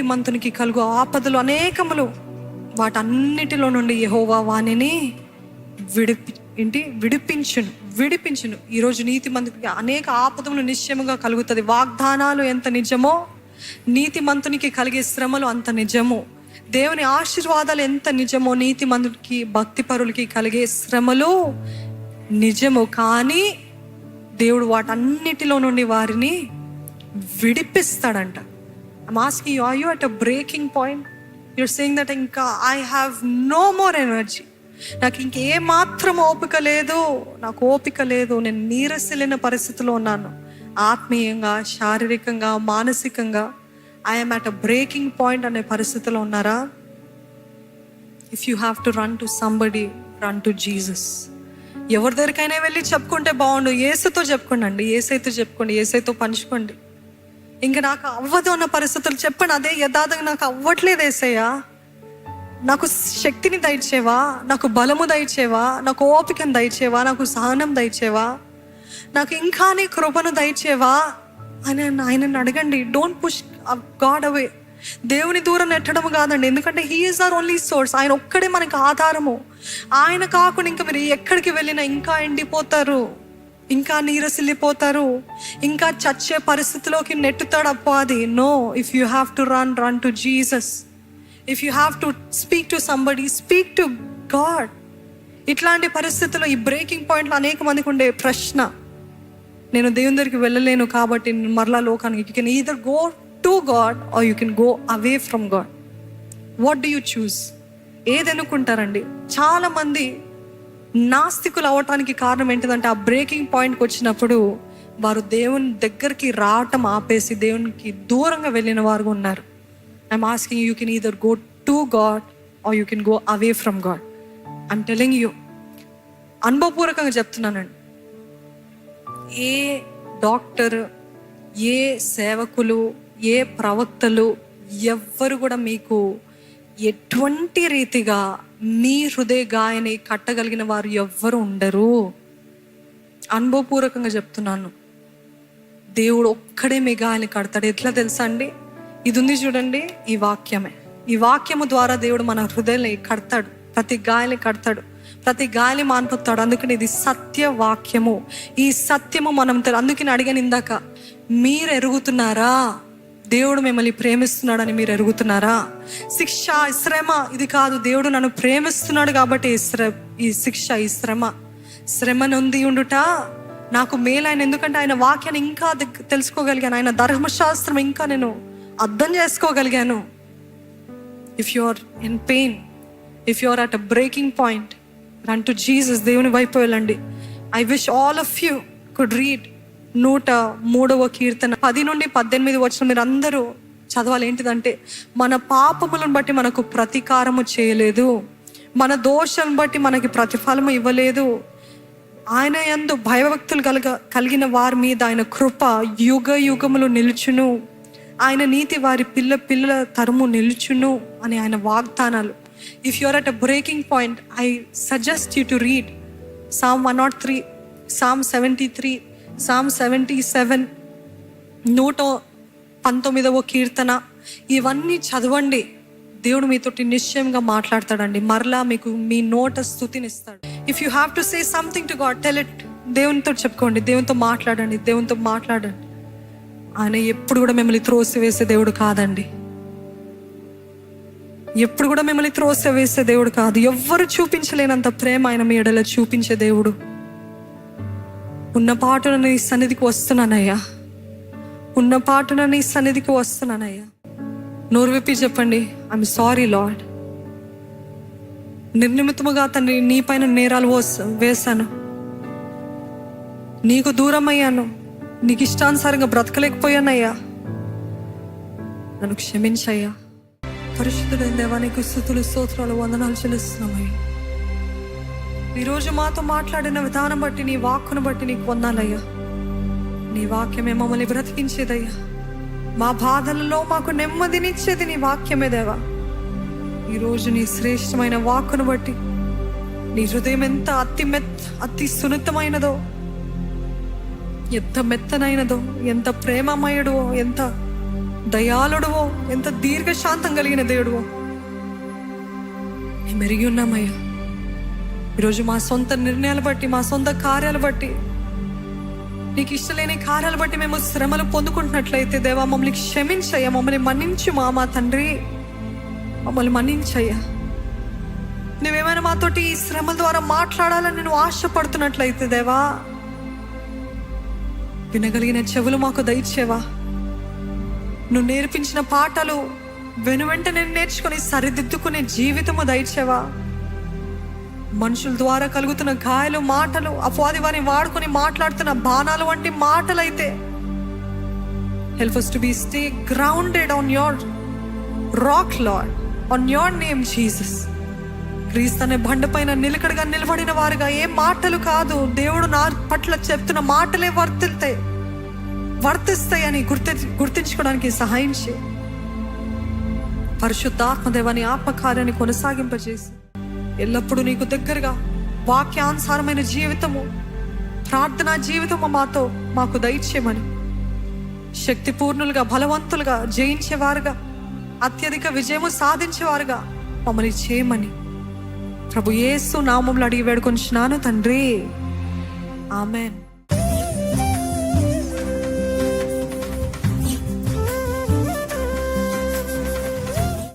నీతిమంతునికి కలుగు ఆపదలు అనేకములు, వాటన్నిటిలో నుండి యెహోవా వానిని విడిపించును. ఈరోజు నీతిమంతునికి అనేక ఆపదలు నిశ్చయముగా కలుగుతుంది. వాగ్దానాలు ఎంత నిజమో, నీతిమంతునికి కలిగే శ్రమలు అంత నిజము. దేవుని ఆశీర్వాదాలు ఎంత నిజమో, నీతిమంతునికి భక్తిపరులకి కలిగే శ్రమలు నిజము. కానీ దేవుడు వాటన్నిటిలో నుండి వారిని విడిపిస్తాడంట. I'm asking you, are you at a breaking point? You're saying that ఇంకా I have no more energy, నాకు ఇంకే మాత్రం ఓపిక లేదు, నేను నీరసిల్లిన పరిస్థితిలో ఉన్నాను. ఆత్మీయంగా, శారీరకంగా, మానసికంగా I'm at a breaking point అనే పరిస్థితిలో ఉన్నారా? If you have to run to somebody, run to Jesus. ఎవరి దగ్గరికైనా వెళ్ళి చెప్పుకుంటే బాగుండు. ఏసైతో చెప్పుకోండి, ఏసైతో పంచుకోండి. ఇంకా నాకు అవ్వదు అన్న పరిస్థితులు చెప్పండి. అదే యథార్థంగా నాకు అవ్వట్లేదు ఏసయ్యా, నాకు శక్తిని దయచేవా, నాకు బలము దయచేవా, నాకు ఓపికను దయచేవా, నాకు సహనం దయచేవా, నాకు ఇంకా నీ కృపను దయచేవా అని ఆయనను అడగండి. డోంట్ పుష్ గాడ్ అవే. దేవుని దూరం నెట్టడం కాదండి, ఎందుకంటే he is our only source. ఆయన ఒక్కడే మనకి ఆధారము. ఆయన కాకుండా ఇంకా మీరు ఎక్కడికి వెళ్ళినా ఇంకా ఎండిపోతారు, ఇంకా నీరసిల్లిపోతారు, ఇంకా చచ్చే పరిస్థితిలోకి నెట్టుతాడు అపవాది. No, if you have to run to Jesus. If you have to speak to somebody, speak to God. ఇట్లాంటి పరిస్థితుల్లో, ఈ బ్రేకింగ్ పాయింట్లో అనేక మందికి ఉండే ప్రశ్న, నేను దేవుని దగ్గరికి వెళ్ళలేను కాబట్టి నేను మరలా లోకానికి. You can either go to God or you can go away from God. What do you choose? ఏది ఎన్నుకుంటారండి? చాలా మంది నాస్తికులు అవటానికి కారణం ఏంటిదంటే, ఆ బ్రేకింగ్ పాయింట్కి వచ్చినప్పుడు వారు దేవుని దగ్గరికి రావటం ఆపేసి దేవునికి దూరంగా వెళ్ళిన వారు ఉన్నారు. I'm asking you can either go to God or you can go away from God. I'm telling you, అనుభవపూర్వకంగా చెప్తున్నానండి. ఏ డాక్టర్, ఏ సేవకులు, ఏ ప్రవక్తలు ఎవ్వరు కూడా మీకు ఎటువంటి రీతిగా మీ హృదయ గాయని కట్టగలిగిన వారు ఎవ్వరు ఉండరు. అనుభవపూర్వకంగా చెప్తున్నాను. దేవుడు ఒక్కడే మీ గాయని కడతాడు. ఎట్లా తెలుసా అండి? ఇది ఉంది చూడండి, ఈ వాక్యమే. ఈ వాక్యము ద్వారా దేవుడు మన హృదయాన్ని కడతాడు, ప్రతి గాయని కడతాడు, ప్రతి గాలి మాన్పుతాడు. అందుకని ఇది సత్య వాక్యము. ఈ సత్యము మనం అందుకని అడిగాను ఇందాక, మీరు ఎరుగుతున్నారా దేవుడు మిమ్మల్ని ప్రేమిస్తున్నాడని? మీరు ఎరుగుతున్నారా? శిక్ష, శ్రమ ఇది కాదు. దేవుడు నన్ను ప్రేమిస్తున్నాడు కాబట్టి ఈ శిక్ష, ఈ శ్రమ నొంది ఉండుట నాకు మేలైన. ఎందుకంటే ఆయన వాక్యాన్ని ఇంకా తెలుసుకోగలిగాను, ఆయన ధర్మశాస్త్రం ఇంకా నేను అర్థం చేసుకోగలిగాను. If you are in pain, if you are at a breaking point, run to Jesus. దేవుని వైపు వెళ్ళండి. I wish all of you could read 103వ కీర్తన 10 నుండి 18 వచ్చిన మీరు అందరూ చదవాలి. ఏంటిదంటే, మన పాపములను బట్టి మనకు ప్రతీకారము చేయలేదు, మన దోషం బట్టి మనకి ప్రతిఫలము ఇవ్వలేదు. ఆయన యందు భయభక్తులు కలిగిన వారి మీద ఆయన కృప యుగ యుగములు నిలుచును, ఆయన నీతి వారి పిల్లల తరము నిలుచును అని ఆయన వాగ్దానాలు. If you are at a breaking point, I suggest you to read Psalm 103, Psalm 73, Psalm 77, 119వ కీర్తన. ఇవన్నీ చదవండి. దేవుడు మీతోటి నిశ్చయంగా మాట్లాడతాడండి. మరలా మీకు మీ నోట స్తుతినిస్తాడు. If you have to say something to God, tell it. దేవునితో చెప్పుకోండి, దేవునితో మాట్లాడండి. ఆయన ఎప్పుడు కూడా మిమ్మల్ని త్రోసివేసే దేవుడు కాదండి. ఎప్పుడు కూడా మిమ్మల్ని త్రోసివేసే దేవుడు కాదు. ఎవ్వరు చూపించలేనంత ప్రేమ ఆయన మీ ఎడల చూపించే దేవుడు. ఉన్న పాటున నీ సన్నిధికి వస్తున్నానయ్యా. నోరు విప్పి చెప్పండి, ఐఎమ్ సారీ లార్డ్. నిర్నిమిత్తముగా తండ్రి నీ పైన నేరాలు వేశాను, నీకు దూరం అయ్యాను, నీకు ఇష్టానుసారంగా బ్రతకలేకపోయానయ్యా, నన్ను క్షమించయ్యా. పరిశుద్ధుడైన దేవా, నీకు స్తుతులు, స్తోత్రాలు, వందనాలు చెల్లిస్తున్నామయ్యా. ఈరోజు మాతో మాట్లాడిన విధానం బట్టి, నీ వాక్కును బట్టి నీకు వందనాలయ్యా. నీ వాక్యమే మమ్మల్ని బ్రతికించేదయ్యా. మా బాధలలో మాకు నెమ్మదినిచ్చేది నీ వాక్యమే దేవా. ఈరోజు నీ శ్రేష్టమైన వాక్కును బట్టి, నీ హృదయం ఎంత అతి సున్నితమైనదో, ఎంత మెత్తనైనదో, ఎంత ప్రేమమయుడో, ఎంత దయాళుడువో, ఎంత దీర్ఘశాంతం కలిగిన దేవుడువో మేము ఎరిగి ఉన్నామయ్యా. ఈరోజు మా సొంత నిర్ణయాలు బట్టి, మా సొంత కార్యాలు బట్టి, నీకు ఇష్టలేని కార్యాలు బట్టి మేము శ్రమలు పొందుకుంటున్నట్లయితే దేవా మమ్మల్ని క్షమించయ్యా, మమ్మల్ని మన్నించు మా తండ్రి, మమ్మల్ని మన్నించయ్యా. నువ్వేమైనా మాతోటి ఈ శ్రమల ద్వారా మాట్లాడాలని నువ్వు ఆశపడుతున్నట్లయితే దేవా, వినగలిగిన చెవులు మాకు దయచేవా. నువ్వు నేర్పించిన పాఠాలు వెనువెంటనే నేర్చుకుని సరిదిద్దుకునే జీవితము దయచేవా. మనుషుల ద్వారా కలుగుతున్న గాయాలు, మాటలు, అపవాది వారిని వాడుకొని మాట్లాడుతున్న బాణాలు వంటి మాటలైతే help us to be stay grounded on your rock, Lord, on your name Jesus. క్రీస్తు అనే బండపైన నిలకడగా నిలబడిన వారుగా ఏ మాటలు కాదు, దేవుడు నా పట్ల చెప్తున్న మాటలే వర్తిస్తాయని గుర్తించుకోవడానికి సహాయం చేయి. పరిశుద్ధాత్మదేవాని ఆత్మకార్యాన్ని కొనసాగింపజేసి ఎల్లప్పుడూ నీకు దగ్గరగా వాక్యానుసారమైన జీవితము, ప్రార్థనా జీవితము మాకు దయచేయమని, శక్తిపూర్ణులుగా, బలవంతులుగా, జయించేవారుగా, అత్యధిక విజయము సాధించేవారుగా మమ్మల్ని చేయమని ప్రభు యేసు నామములో అడిగి వేడుకొంచున్నాను తండ్రి. ఆమెన్.